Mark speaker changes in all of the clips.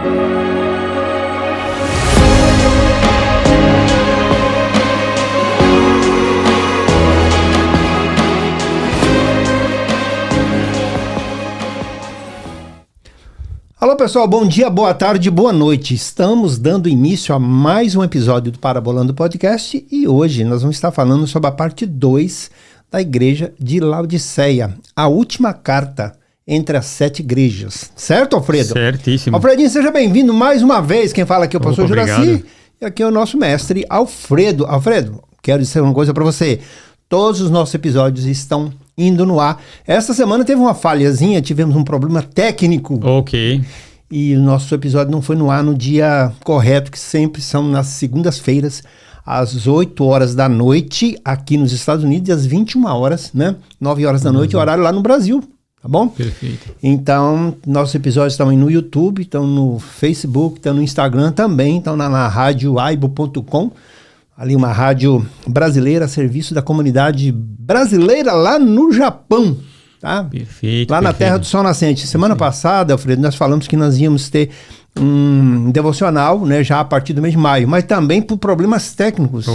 Speaker 1: Alô pessoal, bom dia, boa tarde, boa noite. Estamos dando início a mais um episódio do Parabolando Podcast e hoje nós vamos estar falando sobre a parte 2 da igreja de Laodiceia, a última carta entre as 7 igrejas. Certo, Alfredo?
Speaker 2: Certíssimo.
Speaker 1: Alfredinho, seja bem-vindo mais uma vez. Quem fala aqui é o pastor Juraci e aqui é o nosso mestre Alfredo. Alfredo, quero dizer uma coisa para você. Todos os nossos episódios estão indo no ar. Essa semana teve uma falhazinha, tivemos um problema técnico.
Speaker 2: Ok.
Speaker 1: E o nosso episódio não foi no ar no dia correto, que sempre são nas segundas-feiras, às 8 horas da noite, aqui nos Estados Unidos, e às 21 horas, né? 9 horas da noite, horário lá no Brasil, tá bom?
Speaker 2: Perfeito.
Speaker 1: Então, nossos episódios estão aí no YouTube, estão no Facebook, estão no Instagram também, estão na rádio aibo.com. Ali uma rádio brasileira a serviço da comunidade brasileira lá no Japão, tá?
Speaker 2: Perfeito.
Speaker 1: Lá na Terra do Sol Nascente. Semana passada, Alfredo, nós falamos que nós íamos ter um devocional, né, já a partir do mês de maio, mas também por problemas técnicos,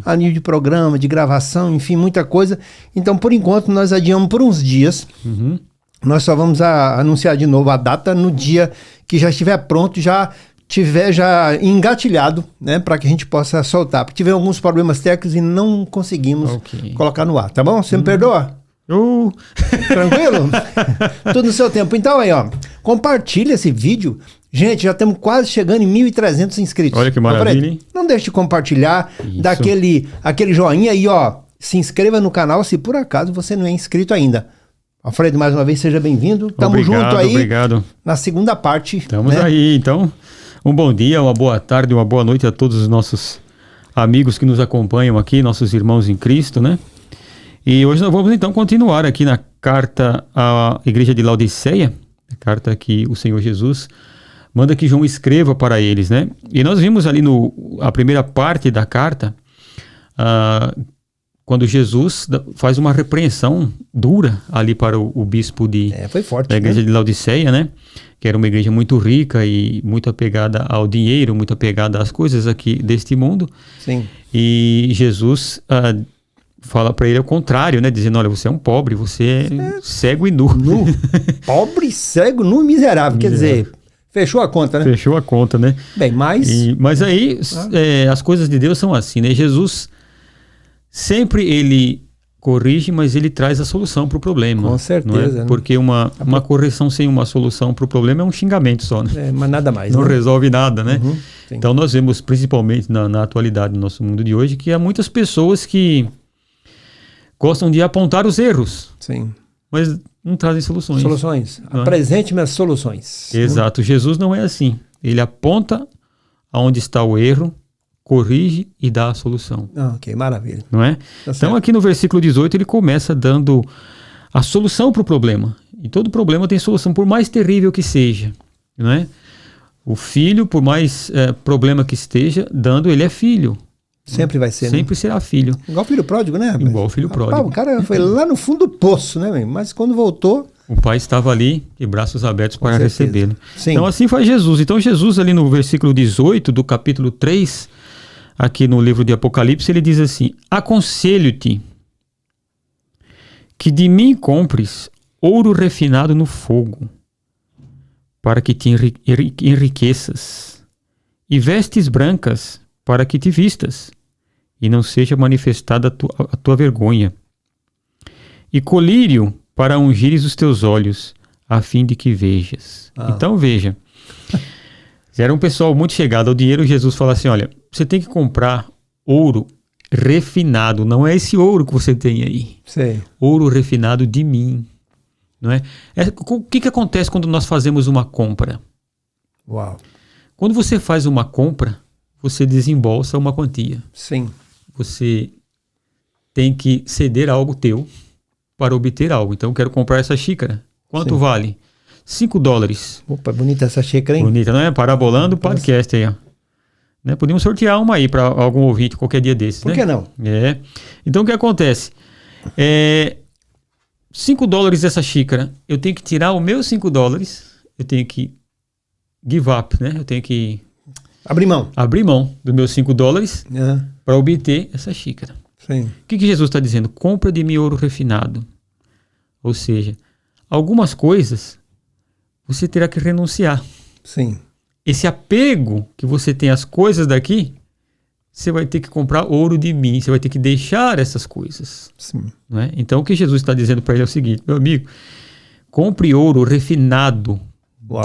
Speaker 1: a nível de programa, de gravação, enfim, muita coisa. Então, por enquanto, nós adiamos por uns dias. Nós só vamos anunciar de novo a data no dia que já estiver pronto, tiver já engatilhado, né, para que a gente possa soltar. Porque tivemos alguns problemas técnicos e não conseguimos colocar no ar, tá bom? Você me perdoa? Tranquilo? Tudo no seu tempo. Então aí, ó, compartilha esse vídeo. Gente, já estamos quase chegando em 1.300 inscritos.
Speaker 2: Olha que maravilha, hein?
Speaker 1: Não deixe de compartilhar, dar aquele joinha aí, ó. Se inscreva no canal se por acaso você não é inscrito ainda. Alfredo, mais uma vez, seja bem-vindo. Tamo junto aí.
Speaker 2: Obrigado.
Speaker 1: Na segunda parte.
Speaker 2: Estamos aí, então. Um bom dia, uma boa tarde, uma boa noite a todos os nossos amigos que nos acompanham aqui, nossos irmãos em Cristo, né? E hoje nós vamos então continuar aqui na carta à igreja de Laodiceia, a carta que o Senhor Jesus manda que João escreva para eles, né? E nós vimos ali a primeira parte da carta, quando Jesus faz uma repreensão dura ali para o bispo
Speaker 1: foi forte,
Speaker 2: da igreja de Laodiceia, né? Que era uma igreja muito rica e muito apegada ao dinheiro, muito apegada às coisas aqui deste mundo.
Speaker 1: Sim.
Speaker 2: E Jesus fala para ele ao contrário, né? Dizendo, olha, você é um pobre, você é cego e nu.
Speaker 1: Pobre, cego, nu e miserável. Quer dizer, fechou a conta, né?
Speaker 2: Fechou a conta, né?
Speaker 1: Bem,
Speaker 2: mas aí as coisas de Deus são assim, né? Jesus sempre ele corrige, mas ele traz a solução para o problema.
Speaker 1: Com certeza.
Speaker 2: Né? Porque uma correção sem uma solução para o problema é um xingamento só, né?
Speaker 1: Mas nada mais.
Speaker 2: Não resolve nada, né?
Speaker 1: Então
Speaker 2: nós vemos, principalmente na atualidade do nosso mundo de hoje, que há muitas pessoas que gostam de apontar os erros.
Speaker 1: Sim.
Speaker 2: Mas não trazem soluções.
Speaker 1: Apresente-me as soluções.
Speaker 2: Exato. Jesus não é assim. Ele aponta aonde está o erro, corrige e dá a solução.
Speaker 1: Ok, maravilha.
Speaker 2: Não é?
Speaker 1: Tá
Speaker 2: então aqui no versículo 18 ele começa dando a solução para o problema. E todo problema tem solução, por mais terrível que seja. Não é? O filho, por mais problema que esteja dando, ele é filho.
Speaker 1: Sempre vai ser,
Speaker 2: Sempre será filho.
Speaker 1: Igual o filho pródigo, né?
Speaker 2: Igual o filho pródigo.
Speaker 1: O cara foi lá no fundo do poço, né? Mas quando voltou...
Speaker 2: O pai estava ali de braços abertos para recebê-lo. Então assim faz Jesus. Então Jesus ali no versículo 18 do capítulo 3... Aqui no livro de Apocalipse, ele diz assim: aconselho-te que de mim compres ouro refinado no fogo, para que te enriqueças, e vestes brancas, para que te vistas, e não seja manifestada a tua vergonha, e colírio, para ungires os teus olhos, a fim de que vejas. Então veja, era um pessoal muito chegado ao dinheiro. Jesus fala assim, olha, você tem que comprar ouro refinado, não é esse ouro que você tem aí.
Speaker 1: Sei.
Speaker 2: Ouro refinado de mim. Não é? O que acontece quando nós fazemos uma compra?
Speaker 1: Uau.
Speaker 2: Quando você faz uma compra, você desembolsa uma quantia.
Speaker 1: Sim.
Speaker 2: Você tem que ceder algo teu para obter algo. Então, eu quero comprar essa xícara. Quanto vale? $5.
Speaker 1: Opa, bonita essa xícara, hein?
Speaker 2: Bonita, não é? Parabolando o podcast aí, ó. Né? Podemos sortear uma aí para algum ouvinte qualquer dia desses,
Speaker 1: Por que não?
Speaker 2: Então, o que acontece? $5 essa xícara, eu tenho que tirar os meus $5, eu tenho que give up, né? Eu tenho que
Speaker 1: abrir mão
Speaker 2: dos meus $5 para obter essa xícara.
Speaker 1: Sim.
Speaker 2: O que Jesus está dizendo? Compra de mim ouro refinado. Ou seja, algumas coisas você terá que renunciar.
Speaker 1: Sim.
Speaker 2: Esse apego que você tem às coisas daqui, você vai ter que comprar ouro de mim, você vai ter que deixar essas coisas.
Speaker 1: Sim.
Speaker 2: Não é? Então o que Jesus está dizendo para ele é o seguinte: meu amigo, compre ouro refinado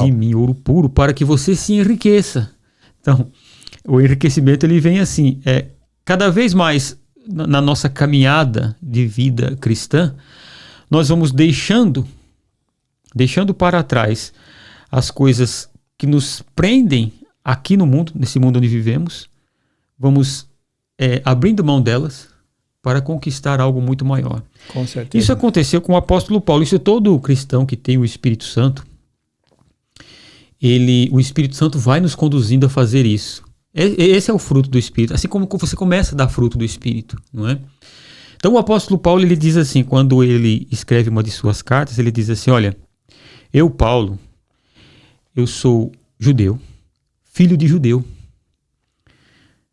Speaker 2: de mim, ouro puro, para que você se enriqueça. Então, o enriquecimento ele vem assim, cada vez mais na nossa caminhada de vida cristã, nós vamos deixando para trás as coisas que nos prendem aqui no mundo, nesse mundo onde vivemos, vamos abrindo mão delas para conquistar algo muito maior.
Speaker 1: Com certeza.
Speaker 2: Isso aconteceu com o apóstolo Paulo. Isso é todo cristão que tem o Espírito Santo. O Espírito Santo vai nos conduzindo a fazer isso. Esse é o fruto do Espírito. Assim como você começa a dar fruto do Espírito, não é? Então o apóstolo Paulo, ele diz assim, quando ele escreve uma de suas cartas, ele diz assim: olha, eu, Paulo, eu sou judeu, filho de judeu,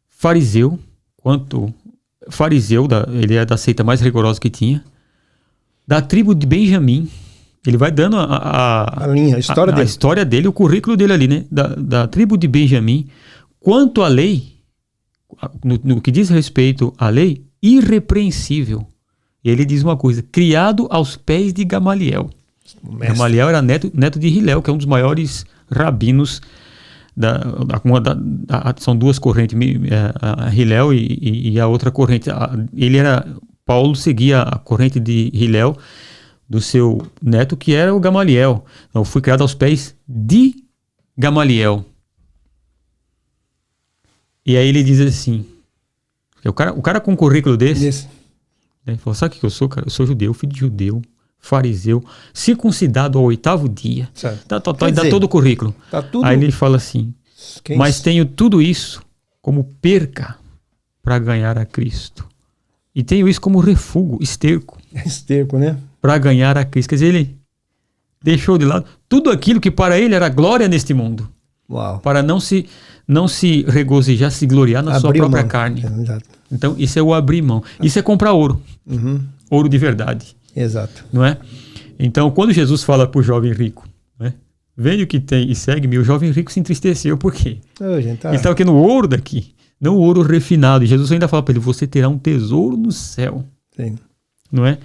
Speaker 2: fariseu, ele é da seita mais rigorosa que tinha, da tribo de Benjamim. Ele vai dando a história dele, o currículo dele ali, né? Da tribo de Benjamim. Quanto à lei, no que diz respeito à lei, irrepreensível. E ele diz uma coisa: criado aos pés de Gamaliel. Gamaliel era neto de Hilel, que é um dos maiores rabinos. São duas correntes, a Hilel e a outra corrente. Paulo seguia a corrente de Hilel, do seu neto, que era o Gamaliel. Então, fui criado aos pés de Gamaliel. E aí ele diz assim, o cara com um currículo desse, ele falou: sabe o que eu sou, cara? Eu sou judeu, filho de judeu, fariseu, circuncidado ao 8º dia. Dá todo o currículo. Tá tudo... Aí ele fala assim: mas tenho tudo isso como perca para ganhar a Cristo. E tenho isso como refúgio, esterco.
Speaker 1: Esterco, né?
Speaker 2: Para ganhar a Cristo. Quer dizer, ele deixou de lado tudo aquilo que para ele era glória neste mundo.
Speaker 1: Uau.
Speaker 2: Para não se regozijar, se gloriar na sua própria carne.
Speaker 1: Exato.
Speaker 2: Então, isso é o abrir mão. Isso é comprar ouro.
Speaker 1: Uhum.
Speaker 2: Ouro de verdade.
Speaker 1: Exato.
Speaker 2: Não é? Então, quando Jesus fala para o jovem rico, né, vende o que tem e segue-me, o jovem rico se entristeceu. Por quê? Ele estava querendo o ouro daqui, não o ouro refinado. E Jesus ainda fala para ele: você terá um tesouro no céu.
Speaker 1: Sim.
Speaker 2: Não é?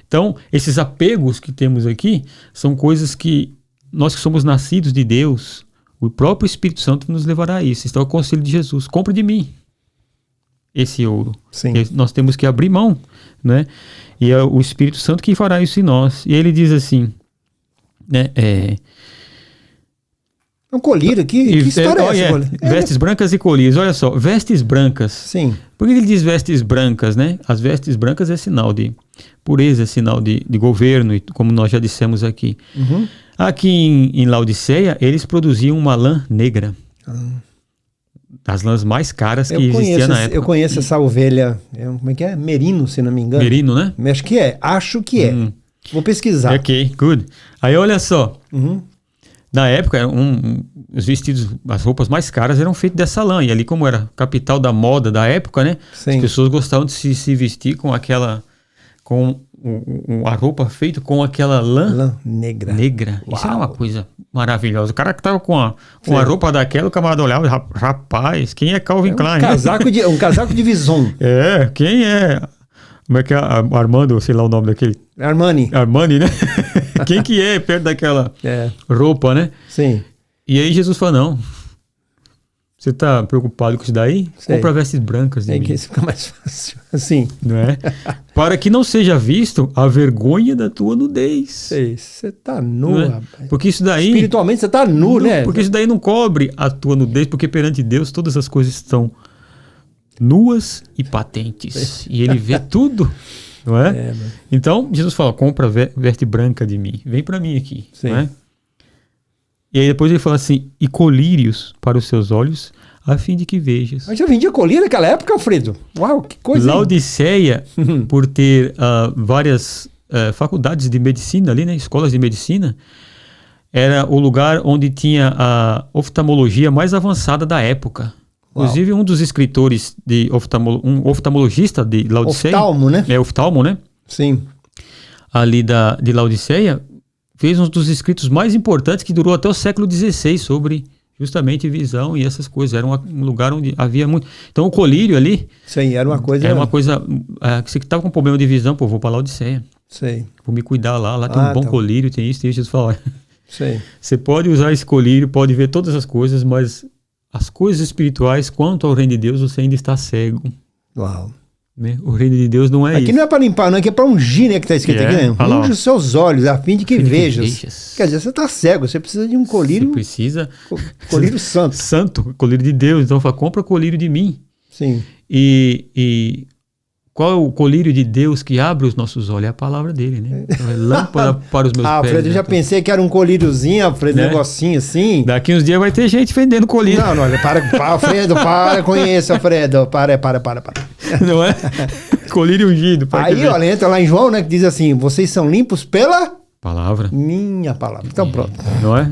Speaker 2: Então, esses apegos que temos aqui são coisas que nós que somos nascidos de Deus, o próprio Espírito Santo nos levará a isso. Este é o conselho de Jesus: compre de mim esse ouro.
Speaker 1: Sim.
Speaker 2: Nós temos que abrir mão, né? E é o Espírito Santo que fará isso em nós. E ele diz assim, né?
Speaker 1: Um colírio aqui? Que história é essa?
Speaker 2: Vestes brancas e colírios. Olha só, vestes brancas.
Speaker 1: Sim.
Speaker 2: Por que ele diz vestes brancas, né? As vestes brancas é sinal de pureza, é sinal de governo, e como nós já dissemos aqui.
Speaker 1: Uhum.
Speaker 2: Aqui em Laodiceia, eles produziam uma lã negra. Das lãs mais caras que existia na época.
Speaker 1: Eu conheço essa ovelha, como é que é? Merino, se não me engano.
Speaker 2: Merino, né?
Speaker 1: Acho que é. Vou pesquisar.
Speaker 2: Ok, good. Aí olha só.
Speaker 1: Uhum.
Speaker 2: Na época, os vestidos, as roupas mais caras eram feitas dessa lã. E ali, como era capital da moda da época, né?
Speaker 1: Sim.
Speaker 2: As pessoas gostavam de se vestir com a roupa feita com aquela lã
Speaker 1: negra.
Speaker 2: Uau. Isso era uma coisa maravilhosa. O cara que tava com a roupa daquela, o camarada olhava: rapaz, quem é Calvin Klein?
Speaker 1: Um casaco de Vison.
Speaker 2: Quem é? Como é que é? Armando, sei lá o nome daquele.
Speaker 1: Armani,
Speaker 2: né? Quem que é perto daquela roupa, né?
Speaker 1: Sim.
Speaker 2: E aí Jesus fala: não, você tá preocupado com isso daí? Compra vestes brancas de mim.
Speaker 1: Que isso fica mais fácil. Assim.
Speaker 2: Não é? Para que não seja visto a vergonha da tua nudez.
Speaker 1: Você tá nu, rapaz.
Speaker 2: Porque isso daí...
Speaker 1: Espiritualmente você tá nu, né?
Speaker 2: Porque isso daí não cobre a tua nudez, porque perante Deus todas as coisas estão nuas e patentes. E ele vê tudo, não é? Então, Jesus fala: compra veste branca de mim. Vem para mim aqui.
Speaker 1: Sim.
Speaker 2: Não é? E aí depois ele fala assim: e colírios para os seus olhos, a fim de que vejas.
Speaker 1: Mas já vendia colírio naquela época, Alfredo? Uau, que coisa!
Speaker 2: Laodiceia, por ter várias faculdades de medicina ali, né? Escolas de medicina, era o lugar onde tinha a oftalmologia mais avançada da época. Inclusive, um dos escritores um oftalmologista de Laodiceia...
Speaker 1: Oftalmo, né?
Speaker 2: Oftalmo, né?
Speaker 1: Sim.
Speaker 2: Ali de Laodiceia, fez um dos escritos mais importantes que durou até o século XVI sobre justamente visão e essas coisas. Era um lugar onde havia muito... Então, o colírio ali...
Speaker 1: Sim, era uma coisa...
Speaker 2: Era uma coisa... você que estava com problema de visão, pô, vou para Laodiceia.
Speaker 1: Sei.
Speaker 2: Vou me cuidar lá. Lá tem um bom colírio, tem isso, tem isso. Jesus fala,
Speaker 1: sei.
Speaker 2: Você pode usar esse colírio, pode ver todas as coisas, mas as coisas espirituais, quanto ao reino de Deus, você ainda está cego.
Speaker 1: Uau.
Speaker 2: Né? O reino de Deus não é isso.
Speaker 1: Aqui não é para limpar, não, aqui é para ungir, né, que está escrito aqui, né? Unge os seus olhos, a fim de que vejas. Quer dizer, você está cego, você precisa de um colírio...
Speaker 2: Você precisa...
Speaker 1: Colírio santo.
Speaker 2: Santo, colírio de Deus. Então, fala, compra colírio de mim.
Speaker 1: Sim.
Speaker 2: E qual é o colírio de Deus que abre os nossos olhos? É a palavra dele, né? Então, é lâmpada para os meus pés.
Speaker 1: Alfredo, eu já pensei que era um colíriozinho, Alfredo, um negocinho assim.
Speaker 2: Daqui uns dias vai ter gente vendendo colírio.
Speaker 1: Não, Alfredo, para com isso, Alfredo. Para.
Speaker 2: Não é? Colírio ungido.
Speaker 1: Aí, olha, entra lá em João, né, que diz assim, vocês são limpos pela...
Speaker 2: Palavra.
Speaker 1: Minha palavra. Então, pronto.
Speaker 2: Não é?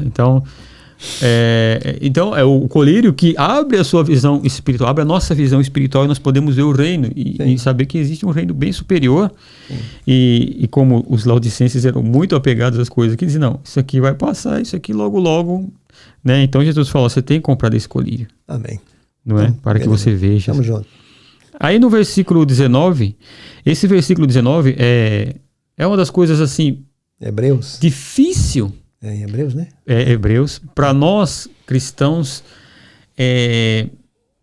Speaker 2: Então, é o colírio que abre a sua visão espiritual, abre a nossa visão espiritual e nós podemos ver o reino e saber que existe um reino bem superior. E como os laodicenses eram muito apegados às coisas, que dizem, não, isso aqui vai passar, isso aqui logo, né? Então Jesus falou, você tem que comprar desse colírio.
Speaker 1: Amém.
Speaker 2: Não é? Para que você veja.
Speaker 1: Tamo junto.
Speaker 2: Aí no versículo 19, esse versículo 19 é uma das coisas assim...
Speaker 1: Hebreus.
Speaker 2: Difícil.
Speaker 1: É em Hebreus, né?
Speaker 2: Hebreus. Para nós, cristãos,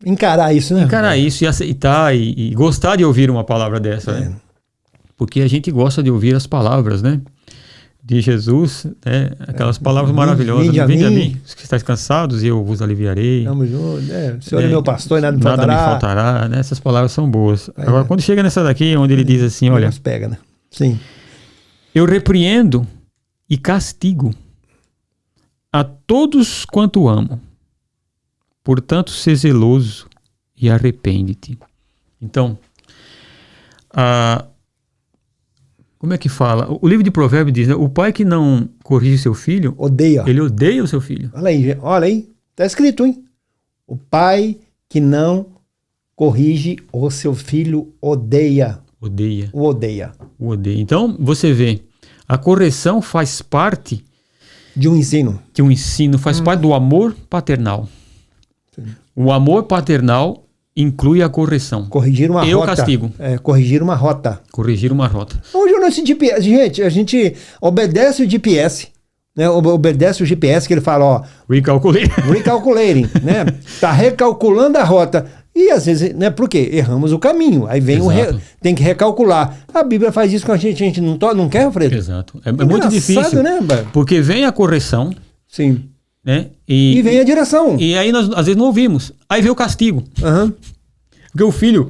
Speaker 1: encarar isso, né?
Speaker 2: Encarar isso e aceitar e gostar de ouvir uma palavra dessa, né? Porque a gente gosta de ouvir as palavras, né? De Jesus, né? Aquelas palavras maravilhosas. Vinde a mim, os que estáis cansados, e eu vos aliviarei.
Speaker 1: Tamo junto, né? O Senhor é meu pastor e nada me faltará.
Speaker 2: Nada me faltará, né? Essas palavras são boas. Agora, quando chega nessa daqui, onde ele diz assim, olha...
Speaker 1: Pega, né? Sim.
Speaker 2: Eu repreendo e castigo a todos quanto amo. Portanto, sê zeloso e arrepende-te. Então, como é que fala? O livro de Provérbios diz, né? O pai que não corrige seu filho... Ele odeia o seu filho.
Speaker 1: Olha aí. Está escrito, hein? O pai que não corrige o seu filho odeia. O odeia.
Speaker 2: Então, você vê, a correção faz parte...
Speaker 1: De um ensino.
Speaker 2: Faz parte do amor paternal.
Speaker 1: Sim.
Speaker 2: O amor paternal inclui a correção.
Speaker 1: Corrigir uma rota.
Speaker 2: Eu castigo.
Speaker 1: Corrigir uma rota.
Speaker 2: Hoje
Speaker 1: o nosso GPS, gente, a gente obedece o GPS. Né? Obedece o GPS que ele fala, ó... Recalculating, né? Tá recalculando a rota. E às vezes, né? Por quê? Erramos o caminho. Aí vem tem que recalcular. A Bíblia faz isso com a gente não quer, Alfredo?
Speaker 2: Exato. É muito difícil,
Speaker 1: né?
Speaker 2: Porque vem a correção.
Speaker 1: Sim.
Speaker 2: Né?
Speaker 1: E vem a direção.
Speaker 2: E aí nós, às vezes, não ouvimos. Aí vem o castigo. Porque o filho...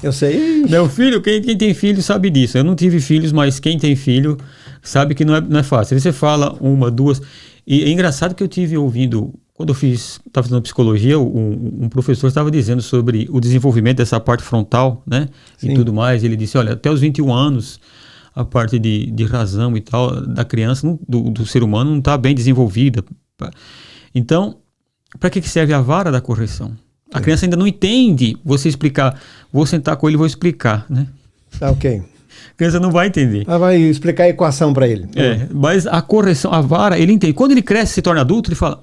Speaker 1: Eu sei.
Speaker 2: Meu filho, quem tem filho sabe disso. Eu não tive filhos, mas quem tem filho sabe que não é fácil. Aí você fala uma, duas... E é engraçado que eu tive ouvindo... Quando eu estava fazendo psicologia, um professor estava dizendo sobre o desenvolvimento dessa parte frontal, né? Sim. E tudo mais. Ele disse, olha, até os 21 anos, a parte de razão e tal da criança, do ser humano, não está bem desenvolvida. Então, para que serve a vara da correção? A criança ainda não entende você explicar. Vou sentar com ele e vou explicar, né?
Speaker 1: Tá ok.
Speaker 2: A criança não vai entender.
Speaker 1: Ela vai explicar a equação para ele.
Speaker 2: Mas a correção, a vara, ele entende. Quando ele cresce e se torna adulto, ele fala,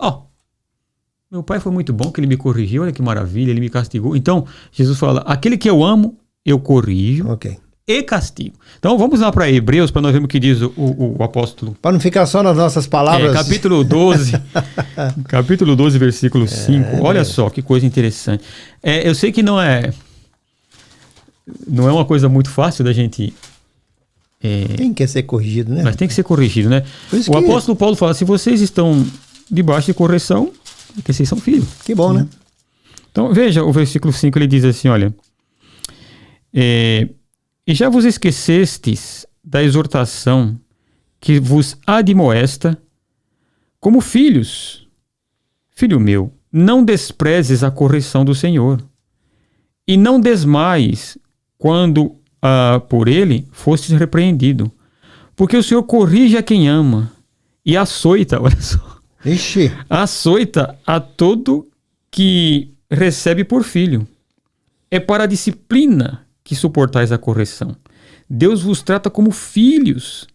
Speaker 2: meu pai foi muito bom, que ele me corrigiu, olha que maravilha, ele me castigou. Então, Jesus fala, aquele que eu amo, eu corrijo e castigo. Então, vamos lá para Hebreus, para nós vermos o que diz o apóstolo.
Speaker 1: Para não ficar só nas nossas palavras.
Speaker 2: Capítulo 12, capítulo 12, versículo 5. Olha só, que coisa interessante. Eu sei que não é uma coisa muito fácil da gente...
Speaker 1: Tem que ser corrigido, né?
Speaker 2: Mas tem que ser corrigido, né? O apóstolo Paulo fala, se vocês estão debaixo de correção... Porque vocês são filhos.
Speaker 1: Que bom, né?
Speaker 2: Então, veja, o versículo 5, ele diz assim, olha... E já vos esquecestes da exortação que vos admoesta como filhos. Filho meu, não desprezes a correção do Senhor, e não desmaies quando por ele fostes repreendido, porque o Senhor corrige a quem ama, e açoita, olha só.
Speaker 1: Ixi.
Speaker 2: Açoita a todo que recebe por filho. É para a disciplina que suportais a correção. Deus vos trata como filhos,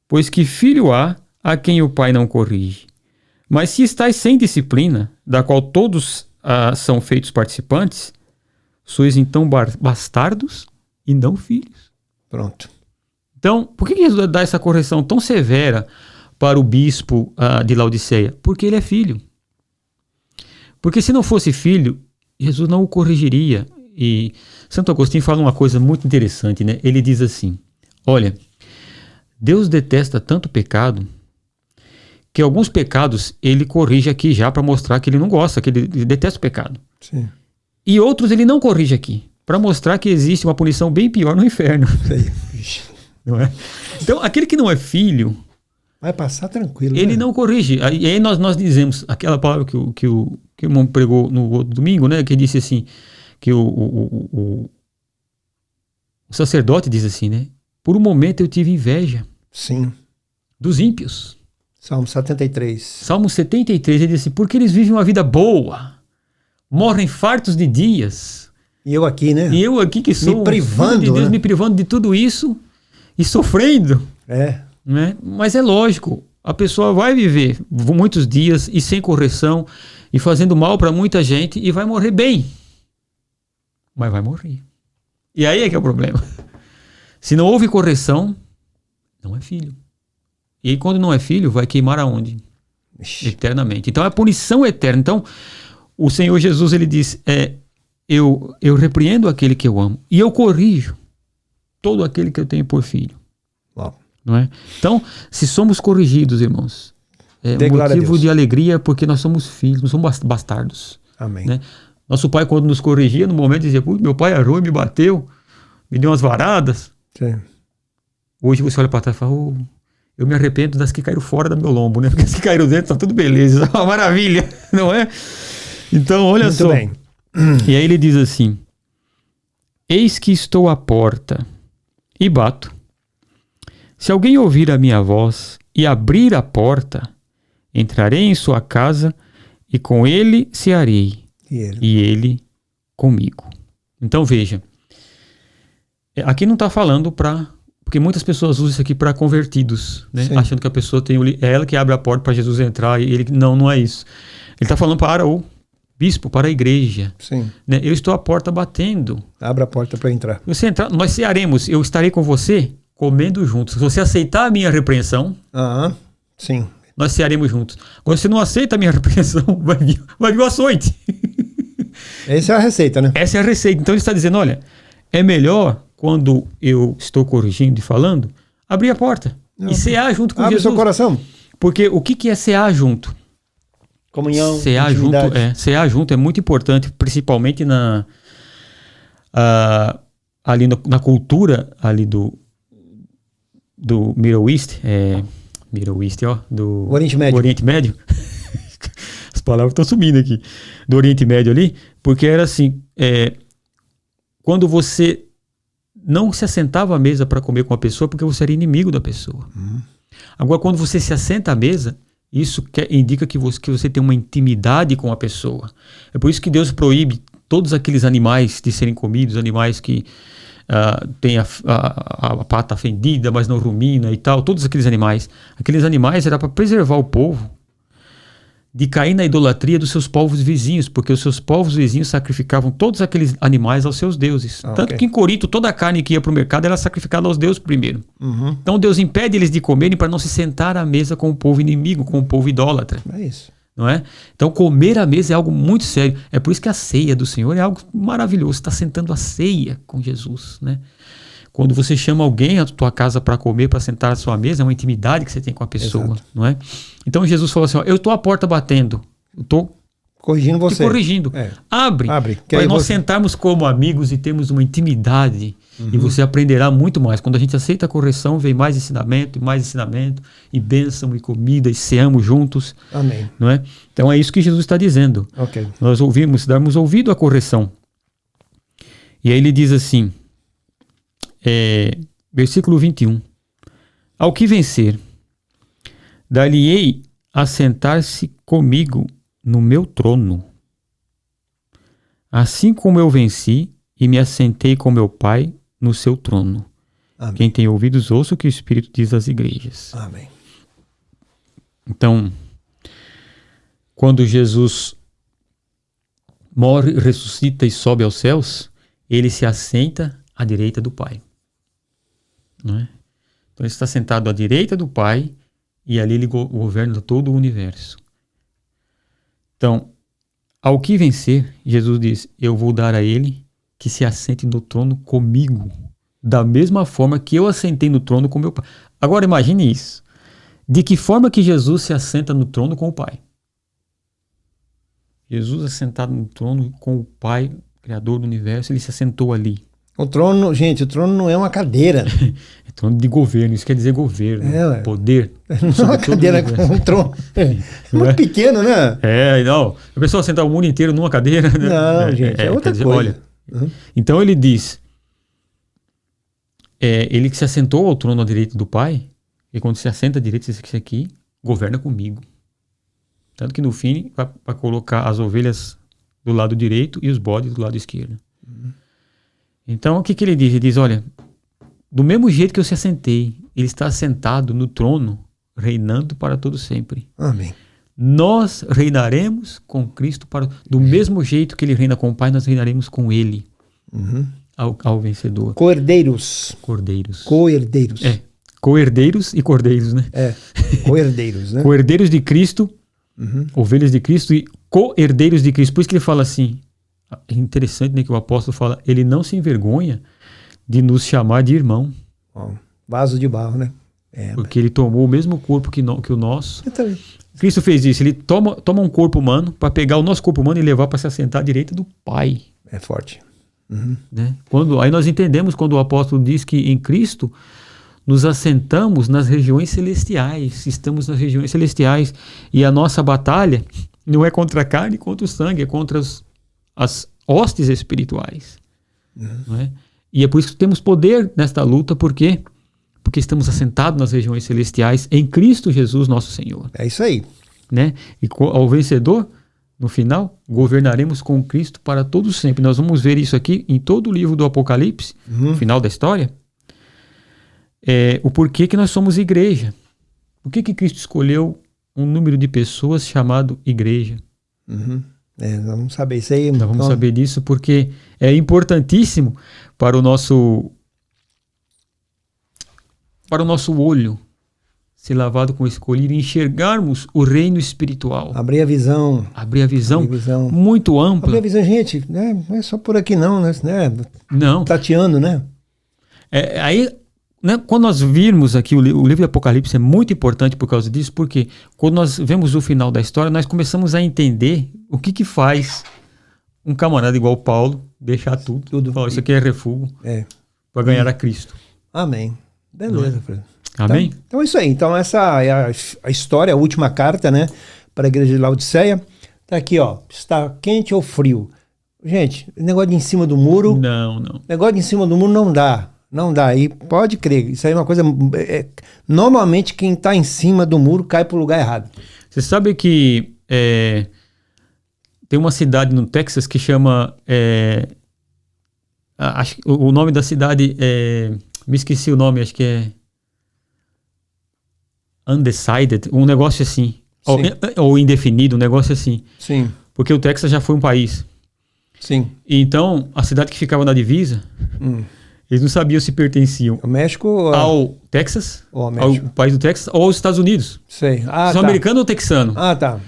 Speaker 2: pois que filho há a quem o pai não corrige. Mas se estáis sem disciplina, da qual todos são feitos participantes, sois então bastardos e não filhos.
Speaker 1: Pronto.
Speaker 2: Então, por que Jesus dá essa correção tão severa para o bispo de Laodiceia? Porque ele é filho. Porque se não fosse filho, Jesus não o corrigiria. E Santo Agostinho fala uma coisa muito interessante, né? Ele diz assim, olha, Deus detesta tanto pecado que alguns pecados ele corrige aqui já para mostrar que ele não gosta, que ele detesta o pecado.
Speaker 1: Sim.
Speaker 2: E outros ele não corrige aqui, para mostrar que existe uma punição bem pior no inferno. Não é? Então, aquele que não é filho...
Speaker 1: vai passar tranquilo.
Speaker 2: Ele não corrige. E aí nós dizemos, aquela palavra que o irmão pregou no outro domingo, né? Que disse assim, que o sacerdote diz assim, né? Por um momento eu tive inveja.
Speaker 1: Sim.
Speaker 2: Dos ímpios.
Speaker 1: Salmo 73.
Speaker 2: Salmo 73, ele diz assim, porque eles vivem uma vida boa, morrem fartos de dias.
Speaker 1: E eu aqui, né?
Speaker 2: E eu aqui que sou
Speaker 1: me privando,
Speaker 2: de Deus,
Speaker 1: né?
Speaker 2: me privando de tudo isso e sofrendo.
Speaker 1: É.
Speaker 2: Né? Mas é lógico, a pessoa vai viver muitos dias e sem correção e fazendo mal para muita gente e vai morrer bem. Mas vai morrer. E aí é que é o problema. Se não houve correção, não é filho. E aí, quando não é filho, vai queimar aonde? Eternamente. Então é punição eterna. Então o Senhor Jesus, ele diz, eu repreendo aquele que eu amo e eu corrijo todo aquele que eu tenho por filho.
Speaker 1: Uau.
Speaker 2: Não é? Então, se somos corrigidos, irmãos, é um motivo de alegria porque nós somos filhos, não somos bastardos.
Speaker 1: Amém.
Speaker 2: Né? Nosso pai, quando nos corrigia, no momento dizia, meu pai errou e me bateu, me deu umas varadas.
Speaker 1: Sim.
Speaker 2: Hoje você olha para trás e fala, eu me arrependo das que caíram fora do meu lombo, né? Porque as que caíram dentro, tá tudo beleza, é uma maravilha, não é? Então, olha
Speaker 1: muito
Speaker 2: só.
Speaker 1: Bem.
Speaker 2: E aí ele diz assim, eis que estou à porta e bato. Se alguém ouvir a minha voz e abrir a porta, entrarei em sua casa e com ele cearei, e ele comigo. Então veja, aqui não está falando para... Porque muitas pessoas usam isso aqui para convertidos, né? Achando que a pessoa é ela que abre a porta para Jesus entrar, e ele não é isso. Ele está falando para o bispo, para a igreja.
Speaker 1: Sim.
Speaker 2: Né? Eu estou à porta batendo.
Speaker 1: Abra a porta para entrar.
Speaker 2: Você entrar, nós cearemos, eu estarei com você comendo juntos. Se você aceitar a minha repreensão,
Speaker 1: sim,
Speaker 2: nós cearemos juntos. Agora, se você não aceita a minha repreensão, vai vir o açoite.
Speaker 1: Essa é a receita, né?
Speaker 2: Essa é a receita. Então ele está dizendo, olha, é melhor, quando eu estou corrigindo e falando, abrir a porta e cear junto com Jesus.
Speaker 1: Abre seu coração.
Speaker 2: Porque o que é cear junto?
Speaker 1: Comunhão,
Speaker 2: cear junto é muito importante, principalmente ali na cultura ali do Middle East, do Oriente Médio. As palavras estão sumindo aqui. Do Oriente Médio ali, porque era assim, quando você não se assentava à mesa para comer com a pessoa, porque você era inimigo da pessoa. Agora, quando você se assenta à mesa, isso indica que você tem uma intimidade com a pessoa. É por isso que Deus proíbe todos aqueles animais de serem comidos, animais que têm a pata fendida, mas não rumina e tal, todos aqueles animais. Aqueles animais era para preservar o povo de cair na idolatria dos seus povos vizinhos, porque os seus povos vizinhos sacrificavam todos aqueles animais aos seus deuses. Tanto que em Corinto, toda a carne que ia para o mercado era sacrificada aos deuses primeiro. Então Deus impede eles de comerem para não se sentar à mesa com o povo inimigo, com o povo idólatra.
Speaker 1: É isso.
Speaker 2: Não é? Então comer à mesa é algo muito sério. É por isso que a ceia do Senhor é algo maravilhoso. Você está sentando à ceia com Jesus, né? Quando você chama alguém à tua casa para comer, para sentar à sua mesa, é uma intimidade que você tem com a pessoa. Exato. Não é? Então Jesus falou assim, eu estou à porta batendo, eu estou
Speaker 1: corrigindo você.
Speaker 2: Corrigindo. Abre para nós sentarmos como amigos e termos uma intimidade. E você aprenderá muito mais. Quando a gente aceita a correção, vem mais ensinamento, e bênção, e comida, e ceamos juntos.
Speaker 1: Amém.
Speaker 2: Não é? Então é isso que Jesus está dizendo. Nós darmos ouvido à correção. E aí ele diz assim, versículo 21. Ao que vencer, Dar-lhe-ei a sentar-se comigo no meu trono, assim como eu venci e me assentei com meu Pai no seu trono.
Speaker 1: Amém.
Speaker 2: Quem tem ouvidos, ouça o que o Espírito diz às igrejas.
Speaker 1: Amém.
Speaker 2: Então, quando Jesus morre, ressuscita e sobe aos céus, ele se assenta à direita do Pai. Não é? Então ele está sentado à direita do Pai e ali ele governa todo o universo. Então, ao que vencer, Jesus diz, eu vou dar a ele que se assente no trono comigo, da mesma forma que eu assentei no trono com meu Pai. Agora imagine isso. De que forma que Jesus se assenta no trono com o Pai? Jesus assentado no trono com o Pai, Criador do universo, ele se assentou ali.
Speaker 1: O trono, gente, o trono não é uma cadeira.
Speaker 2: É trono de governo, isso quer dizer governo, poder.
Speaker 1: Não é uma cadeira, é um trono. É muito pequeno, né?
Speaker 2: Não. A pessoa sentar o mundo inteiro numa cadeira.
Speaker 1: Não, gente, é outra coisa.
Speaker 2: Olha, então ele diz, ele que se assentou ao trono à direita do Pai, e quando se assenta à direita, esse aqui, governa comigo. Tanto que no fim vai colocar as ovelhas do lado direito e os bodes do lado esquerdo. Então, o que ele diz? Ele diz, olha, do mesmo jeito que eu se assentei, ele está assentado no trono, reinando para todo sempre.
Speaker 1: Amém.
Speaker 2: Nós reinaremos com Cristo do mesmo jeito que ele reina com o Pai, nós reinaremos com ele ao vencedor.
Speaker 1: Co-herdeiros.
Speaker 2: Cordeiros.
Speaker 1: Co-herdeiros.
Speaker 2: Co-herdeiros e cordeiros, né?
Speaker 1: Co-herdeiros, né?
Speaker 2: Co-herdeiros de Cristo, ovelhas de Cristo e co-herdeiros de Cristo. Por isso que ele fala assim, é interessante, né, que o apóstolo fala, ele não se envergonha de nos chamar de irmão.
Speaker 1: Vaso de barro, né?
Speaker 2: Porque ele tomou o mesmo corpo que o nosso. Cristo fez isso, ele toma um corpo humano para pegar o nosso corpo humano e levar para se assentar à direita do Pai.
Speaker 1: É forte.
Speaker 2: Né? Aí nós entendemos quando o apóstolo diz que em Cristo nos assentamos nas regiões celestiais, estamos nas regiões celestiais, e a nossa batalha não é contra a carne e contra o sangue, é contra as hostes espirituais. Não é? E é por isso que temos poder nesta luta, por quê? Porque estamos assentados nas regiões celestiais em Cristo Jesus, nosso Senhor.
Speaker 1: É isso aí.
Speaker 2: Né? E ao vencedor, no final, governaremos com Cristo para todo sempre. Nós vamos ver isso aqui em todo o livro do Apocalipse, no final da história. O porquê que nós somos igreja. Por que Cristo escolheu um número de pessoas chamado igreja?
Speaker 1: Nós vamos saber isso aí.
Speaker 2: Nós vamos saber disso porque é importantíssimo para o nosso olho ser lavado com esse colírio e enxergarmos o reino espiritual.
Speaker 1: Abrir a visão.
Speaker 2: Muito ampla.
Speaker 1: Abrir a visão, gente, né? Não é só por aqui não, né?
Speaker 2: Não.
Speaker 1: Tateando, né?
Speaker 2: Aí, né, quando nós virmos aqui o livro do Apocalipse é muito importante por causa disso, porque quando nós vemos o final da história, nós começamos a entender o que faz um camarada igual Paulo deixar tudo. Falar, isso aqui é refúgio para ganhar a Cristo.
Speaker 1: Amém. Beleza, Fred.
Speaker 2: Amém?
Speaker 1: Então é isso aí. Então essa é a história, a última carta, né, para a igreja de Laodiceia. Tá aqui, ó. Está quente ou frio? Gente, negócio de em cima do muro.
Speaker 2: Não.
Speaker 1: Negócio de em cima do muro não dá. Não dá. E pode crer. Isso aí é uma coisa. Normalmente quem está em cima do muro cai para o lugar errado.
Speaker 2: Você sabe que tem uma cidade no Texas que chama. O nome da cidade me esqueci o nome, acho que é Undecided, um negócio assim. Ou indefinido, um negócio assim.
Speaker 1: Sim.
Speaker 2: Porque o Texas já foi um país.
Speaker 1: Sim.
Speaker 2: E então, a cidade que ficava na divisa, eles não sabiam se pertenciam
Speaker 1: ao México
Speaker 2: ao Texas,
Speaker 1: ao
Speaker 2: país do Texas, ou aos Estados Unidos.
Speaker 1: Sei.
Speaker 2: São americano ou texano?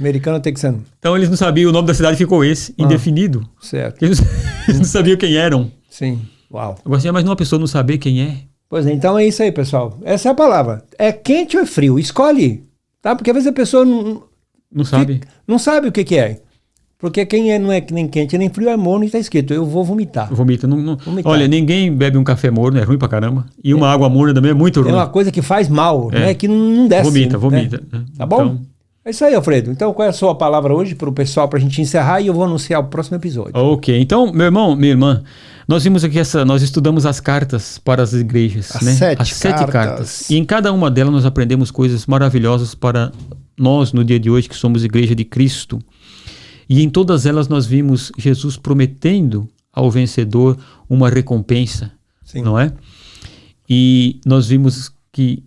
Speaker 1: Americano ou texano.
Speaker 2: Então eles não sabiam, o nome da cidade ficou esse, indefinido.
Speaker 1: Certo.
Speaker 2: Eles não sabiam quem eram.
Speaker 1: Sim. Uau.
Speaker 2: Agora, mas uma pessoa não saber quem é.
Speaker 1: Pois é, então é isso aí, pessoal. Essa é a palavra. É quente ou é frio? Escolhe. Tá? Porque às vezes a pessoa
Speaker 2: não sabe.
Speaker 1: Não sabe o que é. Porque quem não é nem quente nem frio é morno e está escrito, eu vou vomitar.
Speaker 2: Vomita. Vomitar. Olha, ninguém bebe um café morno, é ruim pra caramba. E uma água morna também é muito ruim.
Speaker 1: É uma coisa que faz mal, né? Que não desce.
Speaker 2: Vomita.
Speaker 1: Tá bom? Então, É isso aí, Alfredo. Então, qual é a sua palavra hoje para o pessoal, para a gente encerrar, e eu vou anunciar o próximo episódio.
Speaker 2: Ok. Então, meu irmão, minha irmã, nós vimos aqui nós estudamos as cartas para as igrejas,
Speaker 1: As
Speaker 2: né?
Speaker 1: sete cartas.
Speaker 2: E em cada uma delas nós aprendemos coisas maravilhosas para nós no dia de hoje, que somos igreja de Cristo. E em todas elas nós vimos Jesus prometendo ao vencedor uma recompensa, Sim. não é? E nós vimos que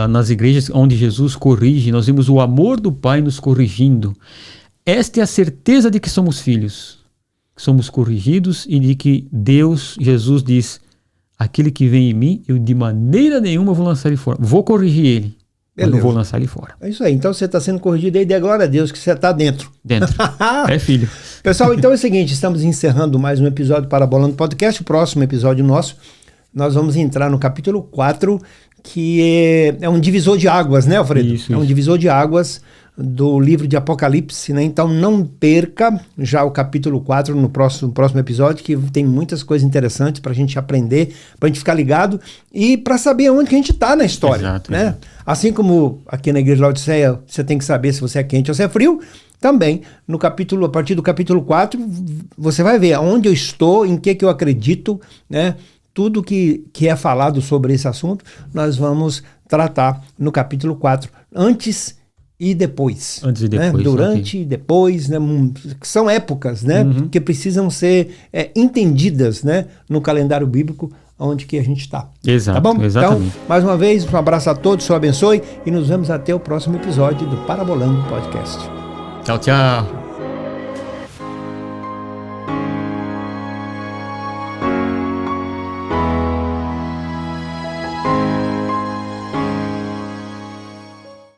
Speaker 2: nas igrejas onde Jesus corrige, nós vimos o amor do Pai nos corrigindo. Esta é a certeza de que somos filhos, que somos corrigidos e de que Deus, Jesus diz, aquele que vem em mim, eu de maneira nenhuma vou lançar ele fora. Vou corrigir ele, mas não vou lançar ele fora.
Speaker 1: É isso aí. Então você está sendo corrigido aí, dê glória a Deus que você está dentro.
Speaker 2: Dentro. É filho.
Speaker 1: Pessoal, então é o seguinte, estamos encerrando mais um episódio para Parabolando Podcast. O próximo episódio nosso, nós vamos entrar no capítulo 4, que é um divisor de águas, né, Alfredo?
Speaker 2: Isso.
Speaker 1: Um divisor de águas do livro de Apocalipse, né? Então não perca já o capítulo 4 no próximo episódio, que tem muitas coisas interessantes para a gente aprender, para a gente ficar ligado e para saber onde que a gente está na história.
Speaker 2: Exato,
Speaker 1: né?
Speaker 2: exato.
Speaker 1: Assim como aqui na Igreja de Laodiceia você tem que saber se você é quente ou se é frio, também a partir do capítulo 4 você vai ver onde eu estou, em que eu acredito, né? Tudo que é falado sobre esse assunto, nós vamos tratar no capítulo 4, antes e depois.
Speaker 2: Antes e depois.
Speaker 1: Né? Durante e depois, né? São épocas, né? Que precisam ser entendidas, né? No calendário bíblico, onde que a gente está.
Speaker 2: Exato,
Speaker 1: tá bom?
Speaker 2: exatamente.
Speaker 1: Então, mais uma vez, um abraço a todos, Senhor abençoe, e nos vemos até o próximo episódio do Parabolando Podcast.
Speaker 2: Tchau, tchau.